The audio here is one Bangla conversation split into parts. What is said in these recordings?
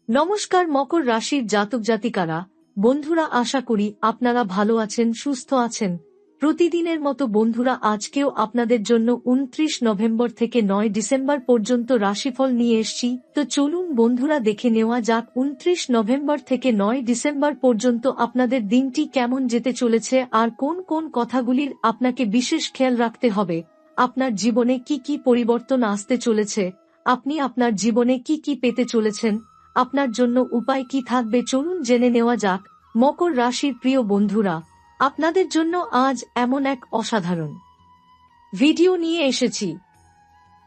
নমস্কার মকর রাশির জাতক জাতিকারা, বন্ধুরা, আশা করি আপনারা ভালো আছেন, সুস্থ আছেন। প্রতিদিনের মতো বন্ধুরা, আজকেও আপনাদের জন্য 29 নভেম্বর থেকে 9 ডিসেম্বর পর্যন্ত রাশিফল নিয়ে এসেছি। তো চলুন বন্ধুরা, দেখে নেওয়া যাক 29 নভেম্বর থেকে 9 ডিসেম্বর পর্যন্ত আপনাদের দিনটি কেমন যেতে চলেছে আর কোন কোন কথাগুলির আপনাকে বিশেষ খেয়াল রাখতে হবে। আপনার জীবনে কি কি পরিবর্তন আসতে চলেছে, আপনি আপনার জীবনে কি কি পেতে চলেছেন, আপনার জন্য উপায় কি থাকবে, চলুন জেনে নেওয়া যাক। মকর রাশির প্রিয় বন্ধুরা, আপনাদের জন্য আজ এমন এক অসাধারণ ভিডিও নিয়ে এসেছি।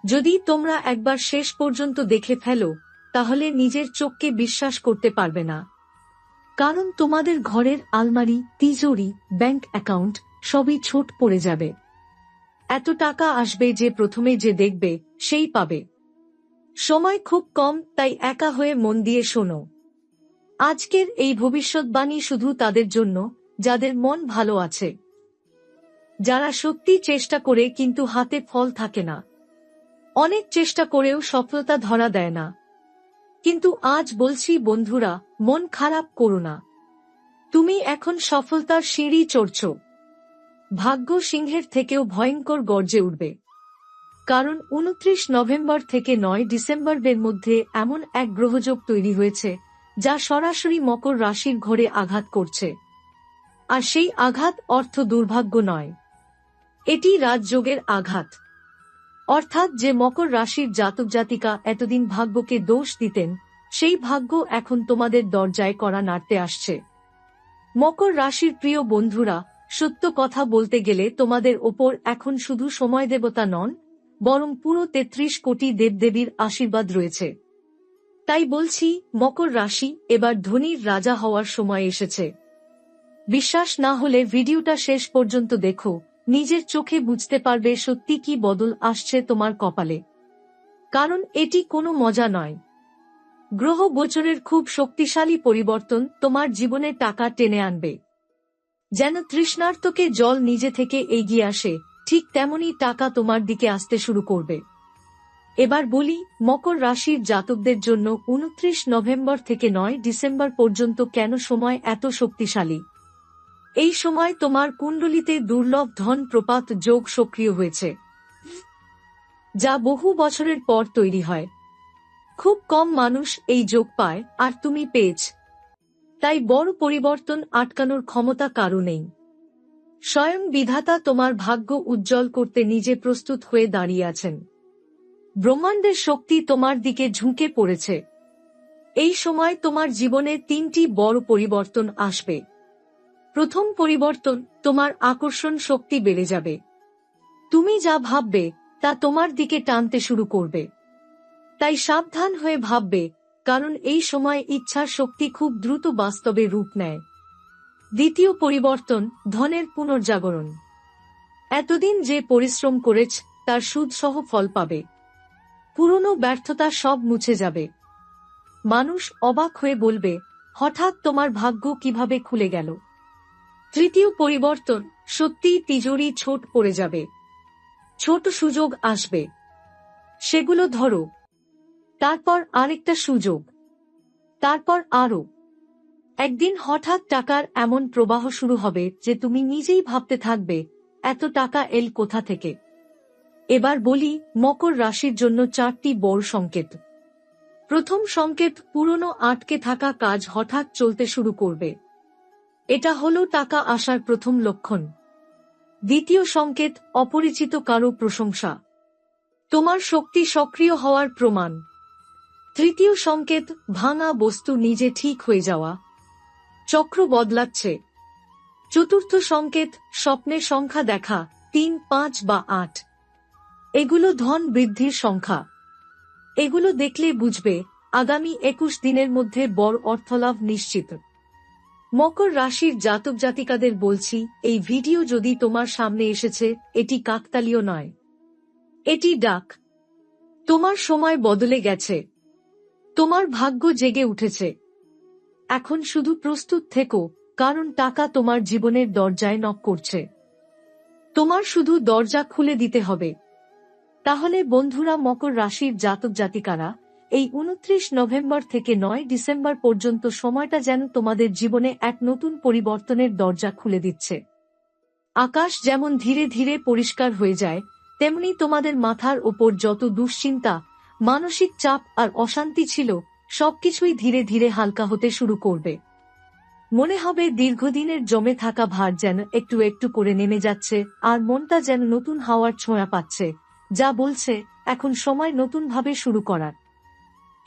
যদি তোমরা একবার শেষ পর্যন্ত দেখে ফেলো, তাহলে নিজের চোখকে বিশ্বাস করতে পারবে না। কারণ তোমাদের ঘরের আলমারি, তিজোরি, ব্যাংক অ্যাকাউন্ট সবই ছোট পড়ে যাবে। এত টাকা আসবে যে প্রথমে যে দেখবে সেই পাবে। সময় খুব কম, তাই একা হয়ে মন দিয়ে শোনো। আজকের এই ভবিষ্যৎবাণী শুধু তাদের জন্য যাদের মন ভালো আছে, যারা সত্যি চেষ্টা করে কিন্তু হাতে ফল থাকে না, অনেক চেষ্টা করেও সফলতা ধরা দেয় না। কিন্তু আজ বলছি বন্ধুরা, মন খারাপ করো না। তুমি এখন সফলতার সিঁড়ি চড়ছ। ভাগ্য সিংহের থেকেও ভয়ঙ্কর গর্জে উঠবে। কারণ 29 নভেম্বর থেকে 9 ডিসেম্বরের মধ্যে এমন এক গ্রহযোগ তৈরি হয়েছে যা সরাসরি মকর রাশির ঘরে আঘাত করছে। আর সেই আঘাত অর্থ দুর্ভাগ্য নয়, এটি রাজযোগের আঘাত। অর্থাৎ যে মকর রাশির জাতক জাতিকা এতদিন ভাগ্যকে দোষ দিতেন, সেই ভাগ্য এখন তোমাদের দরজায় কড়া নাড়তে আসছে। মকর রাশির প্রিয় বন্ধুরা, সত্য কথা বলতে গেলে তোমাদের ওপর এখন শুধু সময় দেবতা নন, বরং পুরো 33 কোটি দেবদেবীর আশীর্বাদ রয়েছে। তাই বলছি মকর রাশি, এবার ধনীর রাজা হওয়ার সময় এসেছে। বিশ্বাস না হলে ভিডিওটা শেষ পর্যন্ত দেখো, নিজের চোখে বুঝতে পারবে সত্যি কি বদল আসছে তোমার কপালে। কারণ এটি কোনো মজা নয়। গ্রহ গোচরের খুব শক্তিশালী পরিবর্তন তোমার জীবনে টাকা টেনে আনবে। যেন তৃষ্ণার্তকে জল নিজে থেকে এগিয়ে আসে, ঠিক তেমনই টাকা তোমার দিকে আসতে শুরু করবে। এবার বলি মকর রাশির জাতকদের জন্য 29 নভেম্বর থেকে 9 ডিসেম্বর পর্যন্ত কেন সময় এত শক্তিশালী। এই সময় তোমার কুণ্ডলিতে দুর্লভ ধন প্রপাত যোগ সক্রিয় হয়েছে, যা বহু বছরের পর তৈরি হয়। খুব কম মানুষ এই যোগ পায়, আর তুমি পেয়েছ। তাই বড় পরিবর্তন আটকানোর ক্ষমতা কারো নেই। স্বয়ং বিধাতা তোমার ভাগ্য উজ্জ্বল করতে নিজে প্রস্তুত হয়ে দাঁড়িয়ে আছেন। ব্রহ্মাণ্ডের শক্তি তোমার দিকে ঝুঁকে পড়েছে। এই সময় তোমার জীবনে 3টি বড় পরিবর্তন আসবে। প্রথম পরিবর্তন, তোমার আকর্ষণ শক্তি বেড়ে যাবে। তুমি যা ভাববে তা তোমার দিকে টানতে শুরু করবে। তাই সাবধান হয়ে ভাববে, কারণ এই সময় ইচ্ছার শক্তি খুব দ্রুত বাস্তবে রূপ নেয়। দ্বিতীয় পরিবর্তন, ধনের পুনর্জাগরণ। এতদিন যে পরিশ্রম করেছ তার সুদসহ ফল পাবে। পুরনো ব্যর্থতা সব মুছে যাবে। মানুষ অবাক হয়ে বলবে, হঠাৎ তোমার ভাগ্য কিভাবে খুলে গেল। তৃতীয় পরিবর্তন, সত্যিই তিজোরি ছোট পড়ে যাবে। ছোট সুযোগ আসবে, সেগুলো ধরো। তারপর আরেকটা সুযোগ, তারপর আরো। একদিন হঠাৎ টাকার এমন প্রবাহ শুরু হবে যে তুমি নিজেই ভাবতে থাকবে, এত টাকা এল কোথা থেকে। এবার বলি মকর রাশির জন্য 4টি বড় সংকেত। প্রথম সংকেত, পুরনো আটকে থাকা কাজ হঠাৎ চলতে শুরু করবে। এটা হলো টাকা আসার প্রথম লক্ষণ। দ্বিতীয় সংকেত, অপরিচিত কারো প্রশংসা, তোমার শক্তি সক্রিয় হওয়ার প্রমাণ। তৃতীয় সংকেত, ভাঙা বস্তু নিজে ঠিক হয়ে যাওয়া, চক্র বদলাচ্ছে। চতুর্থ সংকেত, স্বপ্নে সংখ্যা দেখা, 3, 5 বা 8। এগুলো ধন বৃদ্ধির সংখ্যা। এগুলো দেখলে বুঝবে আগামী 21 দিনের মধ্যে বড় অর্থলাভ নিশ্চিত। মকর রাশির জাতক জাতিকাদের বলছি, এই ভিডিও যদি তোমার সামনে এসেছে, এটি কাকতালীয় নয়, এটি ডাক। তোমার সময় বদলে গেছে, তোমার ভাগ্য জেগে উঠেছে। এখন শুধু প্রস্তুত থেকো, কারণ টাকা তোমার জীবনের দরজায় নক করছে। তোমার শুধু দরজা খুলে দিতে হবে। তাহলে বন্ধুরা, মকর রাশির জাতক জাতিকারা, এই 29 নভেম্বর থেকে 9 ডিসেম্বর পর্যন্ত সময়টা যেন তোমাদের জীবনে এক নতুন পরিবর্তনের দরজা খুলে দিচ্ছে। আকাশ যেমন ধীরে ধীরে পরিষ্কার হয়ে যায়, তেমনি তোমাদের মাথার ওপর যত দুশ্চিন্তা, মানসিক চাপ আর অশান্তি ছিল, সবকিছুই ধীরে ধীরে হালকা হতে শুরু করবে। মনে হবে দীর্ঘদিনের জমে থাকা ভার যেন একটু একটু করে নেমে যাচ্ছে, আর মনটা যেন নতুন হাওয়ার ছোঁয়া পাচ্ছে, যা বলছে এখন সময় নতুনভাবে শুরু করার।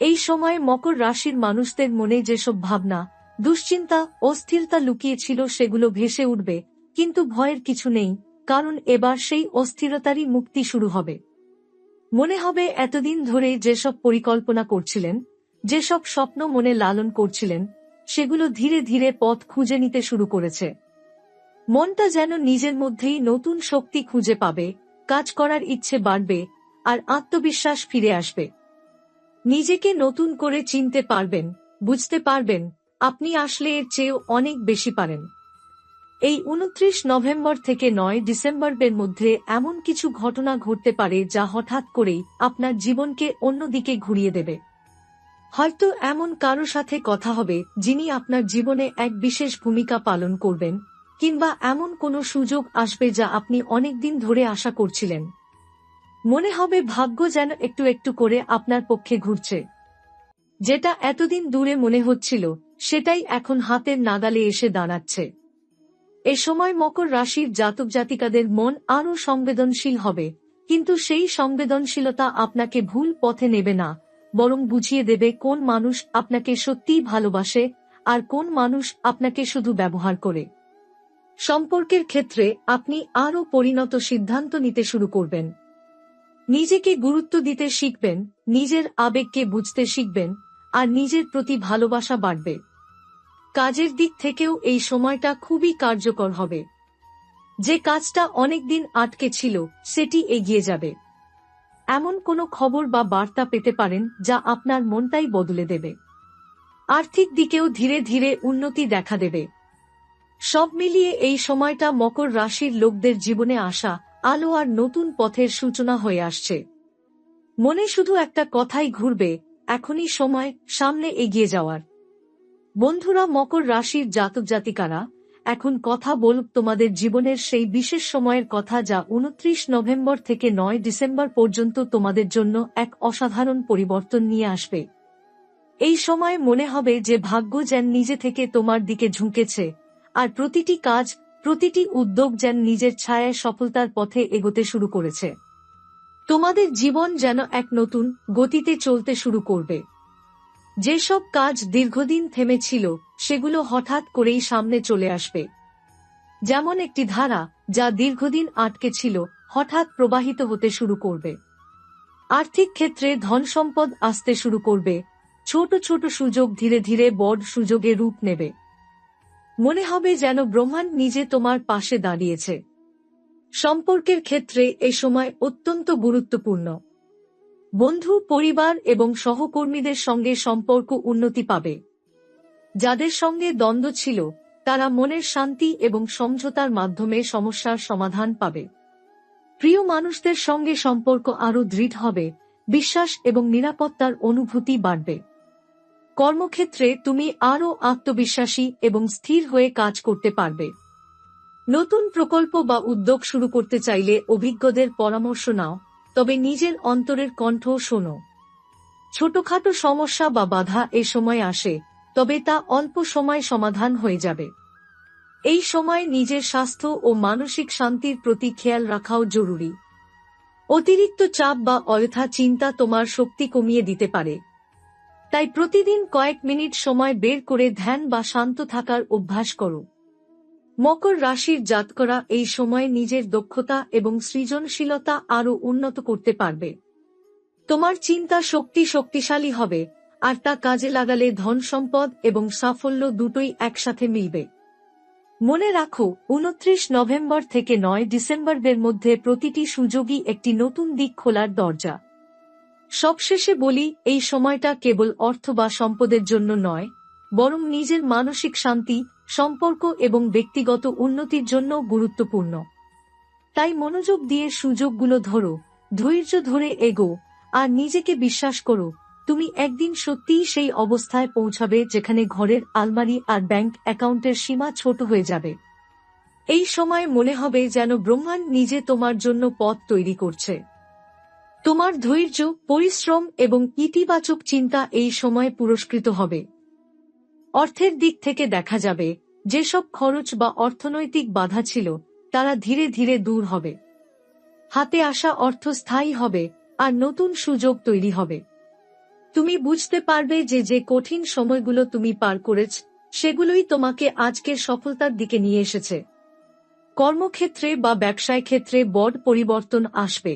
এই সময় মকর রাশির মানুষদের মনে যেসব ভাবনা, দুশ্চিন্তা, অস্থিরতা লুকিয়ে ছিল সেগুলো ভেসে উঠবে, কিন্তু ভয়ের কিছু নেই, কারণ এবার সেই অস্থিরতারই মুক্তি শুরু হবে। মনে হবে এতদিন ধরে যেসব পরিকল্পনা করছিলেন, যেসব স্বপ্ন মনে লালন করছিলেন, সেগুলো ধীরে ধীরে পথ খুঁজে নিতে শুরু করেছে। মনটা যেন নিজের মধ্যেই নতুন শক্তি খুঁজে পাবে, কাজ করার ইচ্ছে বাড়বে, আর আত্মবিশ্বাস ফিরে আসবে। নিজেকে নতুন করে চিনতে পারবেন, বুঝতে পারবেন আপনি আসলে এর চেয়েও অনেক বেশি পারেন। এই 29 নভেম্বর থেকে 9 ডিসেম্বরের মধ্যে এমন কিছু ঘটনা ঘটতে পারে যা হঠাৎ করেই আপনার জীবনকে অন্যদিকে ঘুরিয়ে দেবে। হয়তো এমন কারো সাথে কথা হবে যিনি আপনার জীবনে এক বিশেষ ভূমিকা পালন করবেন, কিংবা এমন কোনো সুযোগ আসবে যা আপনি অনেকদিন ধরে আশা করছিলেন। মনে হবে ভাগ্য যেন একটু একটু করে আপনার পক্ষে ঘুরছে। যেটা এতদিন দূরে মনে হচ্ছিল, সেটাই এখন হাতের নাগালে এসে দাঁড়াচ্ছে। এ সময় মকর রাশির জাতক জাতিকাদের মন আরও সংবেদনশীল হবে, কিন্তু সেই সংবেদনশীলতা আপনাকে ভুল পথে নেবে না, বরং বুঝিয়ে দেবে কোন মানুষ আপনাকে সত্যিই ভালোবাসে আর কোন মানুষ আপনাকে শুধু ব্যবহার করে। সম্পর্কের ক্ষেত্রে আপনি আরও পরিণত সিদ্ধান্ত নিতে শুরু করবেন। নিজেকে গুরুত্ব দিতে শিখবেন, নিজের আবেগকে বুঝতে শিখবেন, আর নিজের প্রতি ভালোবাসা বাড়বে। কাজের দিক থেকেও এই সময়টা খুবই কার্যকর হবে। যে কাজটা অনেকদিন আটকে ছিল, সেটি এগিয়ে যাবে। এমন কোনো খবর বা বার্তা পেতে পারেন যা আপনার মনটাই বদলে দেবে। আর্থিক দিকেও ধীরে ধীরে উন্নতি দেখা দেবে। সব মিলিয়ে এই সময়টা মকর রাশির লোকদের জীবনে আসা আলো আর নতুন পথের সূচনা হয়ে আসছে। মনে শুধু একটা কথাই ঘুরবে, এখনই সময় সামনে এগিয়ে যাওয়ার। বন্ধুরা, মকর রাশির জাতক জাতিকারা, এখন কথা বলব তোমাদের জীবনের সেই বিশেষ সময়ের কথা যা 29 নভেম্বর থেকে 9 ডিসেম্বর পর্যন্ত তোমাদের জন্য এক অসাধারণ পরিবর্তন নিয়ে আসবে। এই সময় মনে হবে যে ভাগ্য যেন নিজে থেকে তোমার দিকে ঝুঁকেছে, আর প্রতিটি কাজ, প্রতিটি উদ্যোগ যেন নিজের ছায়ায় সফলতার পথে এগোতে শুরু করেছে। তোমাদের জীবন যেন এক নতুন গতিতে চলতে শুরু করবে। যেসব কাজ দীর্ঘদিন থেমেছিল, সেগুলো হঠাৎ করেই সামনে চলে আসবে। যেমন একটি ধারা যা দীর্ঘদিন আটকে ছিল, হঠাৎ প্রবাহিত হতে শুরু করবে। আর্থিক ক্ষেত্রে ধন সম্পদ আসতে শুরু করবে, ছোট ছোট সুযোগ ধীরে ধীরে বড় সুযোগে রূপ নেবে। মনে হবে যেন ব্রহ্মাণ্ড নিজে তোমার পাশে দাঁড়িয়েছে। সম্পর্কের ক্ষেত্রে এই সময় অত্যন্ত গুরুত্বপূর্ণ। বন্ধু, পরিবার এবং সহকর্মীদের সঙ্গে সম্পর্ক উন্নতি পাবে। যাদের সঙ্গে দ্বন্দ্ব ছিল, তারা মনের শান্তি এবং সমঝোতার মাধ্যমে সমস্যার সমাধান পাবে। প্রিয় মানুষদের সঙ্গে সম্পর্ক আরও দৃঢ় হবে, বিশ্বাস এবং নিরাপত্তার অনুভূতি বাড়বে। কর্মক্ষেত্রে তুমি আরও আত্মবিশ্বাসী এবং স্থির হয়ে কাজ করতে পারবে। নতুন প্রকল্প বা উদ্যোগ শুরু করতে চাইলে অভিজ্ঞদের পরামর্শ নাও, তবে নিজের অন্তরের কণ্ঠ শোনো। ছোটখাটো সমস্যা বা বাধা এ সময় আসে, তবে তা অল্প সময় সমাধান হয়ে যাবে। এই সময় নিজের স্বাস্থ্য ও মানসিক শান্তির প্রতি খেয়াল রাখাও জরুরি। অতিরিক্ত চাপ বা অযথা চিন্তা তোমার শক্তি কমিয়ে দিতে পারে। তাই প্রতিদিন কয়েক মিনিট সময় বের করে ধ্যান বা শান্ত থাকার অভ্যাস করো। মকর রাশির জাতকরা এই সময় নিজের দক্ষতা এবং সৃজনশীলতা আরও উন্নত করতে পারবে। তোমার চিন্তা শক্তিশালী হবে, আর তা কাজে লাগালে ধন সম্পদ এবং সাফল্য দুটোই একসাথে মিলবে। মনে রাখো, 29 নভেম্বর থেকে 9 ডিসেম্বরের মধ্যে প্রতিটি সুযোগই একটি নতুন দিক খোলার দরজা। সবশেষে বলি, এই সময়টা কেবল অর্থ বা সম্পদের জন্য নয়, বরং নিজের মানসিক শান্তি, সম্পর্ক এবং ব্যক্তিগত উন্নতির জন্য গুরুত্বপূর্ণ। তাই মনোযোগ দিয়ে সুযোগগুলো ধরো, ধৈর্য ধরে এগো, আর নিজেকে বিশ্বাস করো, তুমি একদিন সত্যিই সেই অবস্থায় পৌঁছাবে যেখানে ঘরের আলমারি আর ব্যাংক অ্যাকাউন্টের সীমা ছোট হয়ে যাবে। এই সময় মনে হবে যেন ব্রহ্মাণ্ড নিজে তোমার জন্য পথ তৈরি করছে। তোমার ধৈর্য, পরিশ্রম এবং ইতিবাচক চিন্তা এই সময় পুরস্কৃত হবে। অর্থের দিক থেকে দেখা যাবে যেসব খরচ বা অর্থনৈতিক বাধা ছিল তারা ধীরে ধীরে দূর হবে। হাতে আসা অর্থ স্থায়ী হবে আর নতুন সুযোগ তৈরি হবে। তুমি বুঝতে পারবে যে যে কঠিন সময়গুলো তুমি পার করেছ সেগুলোই তোমাকে আজকের সফলতার দিকে নিয়ে এসেছে। কর্মক্ষেত্রে বা ব্যবসায় ক্ষেত্রে বড় পরিবর্তন আসবে।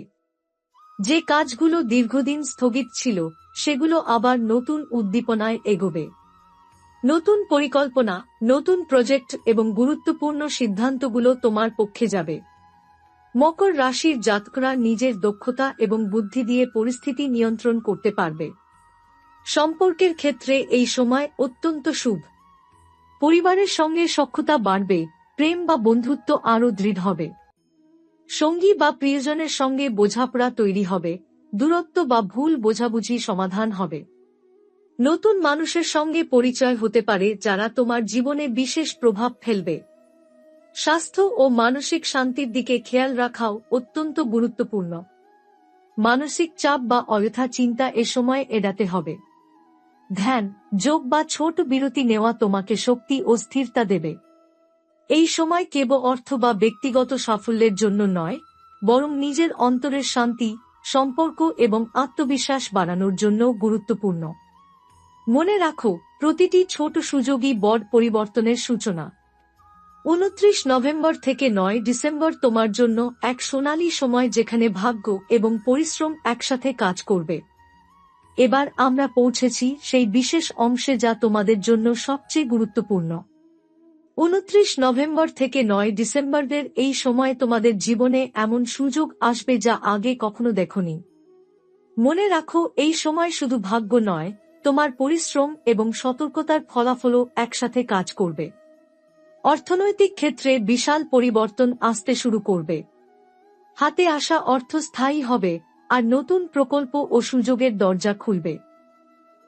যে কাজগুলো দীর্ঘদিন স্থগিত ছিল সেগুলো আবার নতুন উদ্দীপনায় এগোবে। নতুন পরিকল্পনা, নতুন প্রজেক্ট এবং গুরুত্বপূর্ণ সিদ্ধান্তগুলো তোমার পক্ষে যাবে। মকর রাশির জাতকরা নিজের দক্ষতা এবং বুদ্ধি দিয়ে পরিস্থিতি নিয়ন্ত্রণ করতে পারবে। সম্পর্কের ক্ষেত্রে এই সময় অত্যন্ত শুভ। পরিবারের সঙ্গে সখ্যতা বাড়বে, প্রেম বা বন্ধুত্ব আরও দৃঢ় হবে। সঙ্গী বা প্রিয়জনের সঙ্গে বোঝাপড়া তৈরি হবে, দূরত্ব বা ভুল বোঝাবুঝি সমাধান হবে। নতুন মানুষের সঙ্গে পরিচয় হতে পারে যারা তোমার জীবনে বিশেষ প্রভাব ফেলবে। স্বাস্থ্য ও মানসিক শান্তির দিকে খেয়াল রাখাও অত্যন্ত গুরুত্বপূর্ণ। মানসিক চাপ বা অযথা চিন্তা এ সময় এড়াতে হবে। ধ্যান, যোগ বা ছোট বিরতি নেওয়া তোমাকে শক্তি ও স্থিরতা দেবে। এই সময় কেবল অর্থ বা ব্যক্তিগত সাফল্যের জন্য নয়, বরং নিজের অন্তরের শান্তি, সম্পর্ক এবং আত্মবিশ্বাস বাড়ানোর জন্য গুরুত্বপূর্ণ। মনে রাখো, প্রতিটি ছোট সুযোগই বড় পরিবর্তনের সূচনা। 29 নভেম্বর থেকে 9 ডিসেম্বর তোমার জন্য এক সোনালী সময় যেখানে ভাগ্য এবং পরিশ্রম একসাথে কাজ করবে। এবার আমরা পৌঁছেছি সেই বিশেষ অংশে যা তোমাদের জন্য সবচেয়ে গুরুত্বপূর্ণ। 29 নভেম্বর থেকে 9 ডিসেম্বরের এই সময় তোমাদের জীবনে এমন সুযোগ আসবে যা আগে কখনো দেখোনি। মনে রাখো, এই সময় শুধু ভাগ্য নয়, তোমার পরিশ্রম এবং সতর্কতার ফলাফলও একসাথে কাজ করবে। অর্থনৈতিক ক্ষেত্রে বিশাল পরিবর্তন আসতে শুরু করবে। হাতে আসা অর্থ স্থায়ী হবে আর নতুন প্রকল্প ও সুযোগের দরজা খুলবে।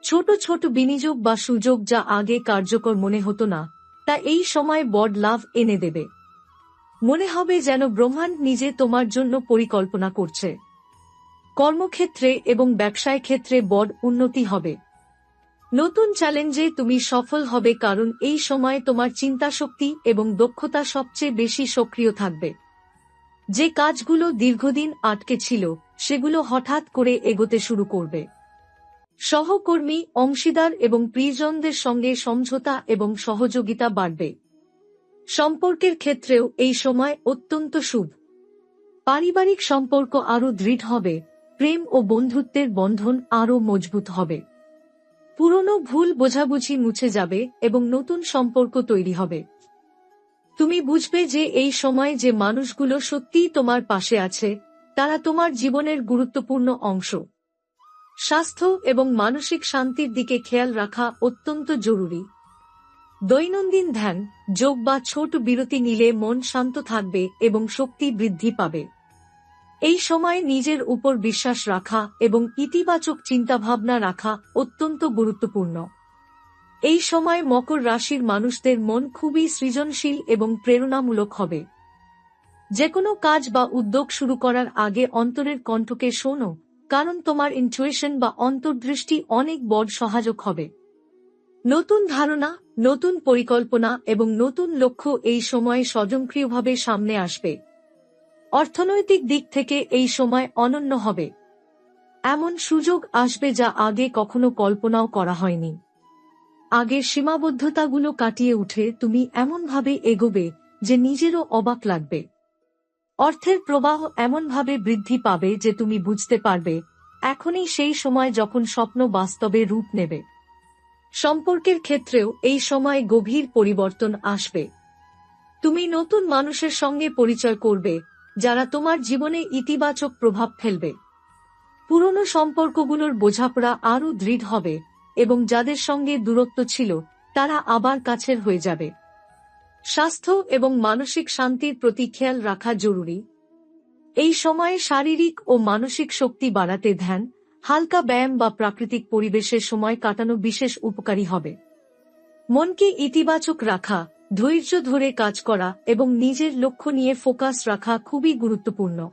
ছোট ছোট বিনিয়োগ বা সুযোগ যা আগে কার্যকর মনে হতো না, তা এই সময় বড় লাভ এনে দেবে। মনে হবে যেন ব্রহ্মাণ্ড নিজে তোমার জন্য পরিকল্পনা করছে। কর্মক্ষেত্রে এবং ব্যবসায় ক্ষেত্রে বড় উন্নতি হবে। নতুন চ্যালেঞ্জে তুমি সফল হবে কারণ এই সময় তোমার চিন্তাশক্তি এবং দক্ষতা সবচেয়ে বেশি সক্রিয় থাকবে। যে কাজগুলো দীর্ঘদিন আটকে ছিল সেগুলো হঠাৎ করে এগোতে শুরু করবে। সহকর্মী, অংশীদার এবং প্রিয়জনদের সঙ্গে সমঝোতা এবং সহযোগিতা বাড়বে। সম্পর্কের ক্ষেত্রেও এই সময় অত্যন্ত শুভ। পারিবারিক সম্পর্ক আরও দৃঢ় হবে, প্রেম ও বন্ধুত্বের বন্ধন আরও মজবুত হবে। পুরনো ভুল বোঝাবুঝি মুছে যাবে এবং নতুন সম্পর্ক তৈরি হবে। তুমি বুঝবে যে এই সময় যে মানুষগুলো সত্যিই তোমার পাশে আছে তারা তোমার জীবনের গুরুত্বপূর্ণ অংশ। স্বাস্থ্য এবং মানসিক শান্তির দিকে খেয়াল রাখা অত্যন্ত জরুরি। দৈনন্দিন ধ্যান, যোগ বা ছোট বিরতি নিলে মন শান্ত থাকবে এবং শক্তি বৃদ্ধি পাবে। এই সময় নিজের উপর বিশ্বাস রাখা এবং ইতিবাচক চিন্তাভাবনা রাখা অত্যন্ত গুরুত্বপূর্ণ। এই সময় মকর রাশির মানুষদের মন খুবই সৃজনশীল এবং প্রেরণামূলক হবে। যেকোনো কাজ বা উদ্যোগ শুরু করার আগে অন্তরের কণ্ঠকে শোনো, কারণ তোমার ইনটুইশন বা অন্তর্দৃষ্টি অনেক বড় সহায়ক হবে। নতুন ধারণা, নতুন পরিকল্পনা এবং নতুন লক্ষ্য এই সময়ে স্বয়ংক্রিয়ভাবে সামনে আসবে। অর্থনৈতিক দিক থেকে এই সময় অনন্য হবে। এমন সুযোগ আসবে যা আগে কখনো কল্পনাও করা হয়নি। আগের সীমাবদ্ধতাগুলো কাটিয়ে উঠে তুমি এমনভাবে এগোবে যে নিজেরও অবাক লাগবে। অর্থের প্রবাহ এমনভাবে বৃদ্ধি পাবে যে তুমি বুঝতে পারবে এখনই সেই সময় যখন স্বপ্ন বাস্তবে রূপ নেবে। সম্পর্কের ক্ষেত্রেও এই সময় গভীর পরিবর্তন আসবে। তুমি নতুন মানুষের সঙ্গে পরিচয় করবে যারা তোমার জীবনে ইতিবাচক প্রভাব ফেলবে। পুরনো সম্পর্কগুলোর বোঝাপড়া আরও দৃঢ় হবে এবং যাদের সঙ্গে দূরত্ব ছিল তারা আবার কাছের হয়ে যাবে। স্বাস্থ্য এবং মানসিক শান্তির প্রতি খেয়াল রাখা জরুরি। এই সময়ে শারীরিক ও মানসিক শক্তি বাড়াতে ধ্যান, হালকা ব্যায়াম বা প্রাকৃতিক পরিবেশে সময় কাটানো বিশেষ উপকারী হবে। মনকে ইতিবাচক রাখা, ধৈর্য ধরে কাজ করা এবং নিজের লক্ষ্য নিয়ে ফোকাস রাখা খুবই গুরুত্বপূর্ণ।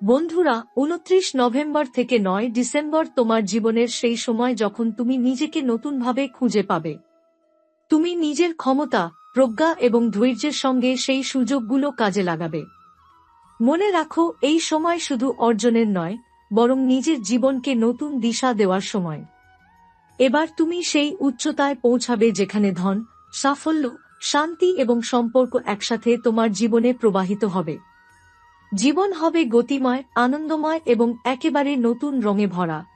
বন্ধুরা, 29 নভেম্বর থেকে 9 ডিসেম্বর তোমার জীবনের সেই সময় যখন তুমি নিজেকে নতুনভাবে খুঁজে পাবে। তুমি নিজের ক্ষমতা, প্রজ্ঞা এবং ধৈর্যের সঙ্গে সেই সুযোগগুলো কাজে লাগাবে। মনে রাখো, এই সময় শুধু অর্জনের নয়, বরং নিজের জীবনকে নতুন দিশা দেওয়ার সময়। এবার তুমি সেই উচ্চতায় পৌঁছাবে যেখানে ধন, সাফল্য, শান্তি এবং সম্পর্ক একসাথে তোমার জীবনে প্রবাহিত হবে। জীবন হবে গতিময়, আনন্দময় এবং একেবারে নতুন রঙে ভরা।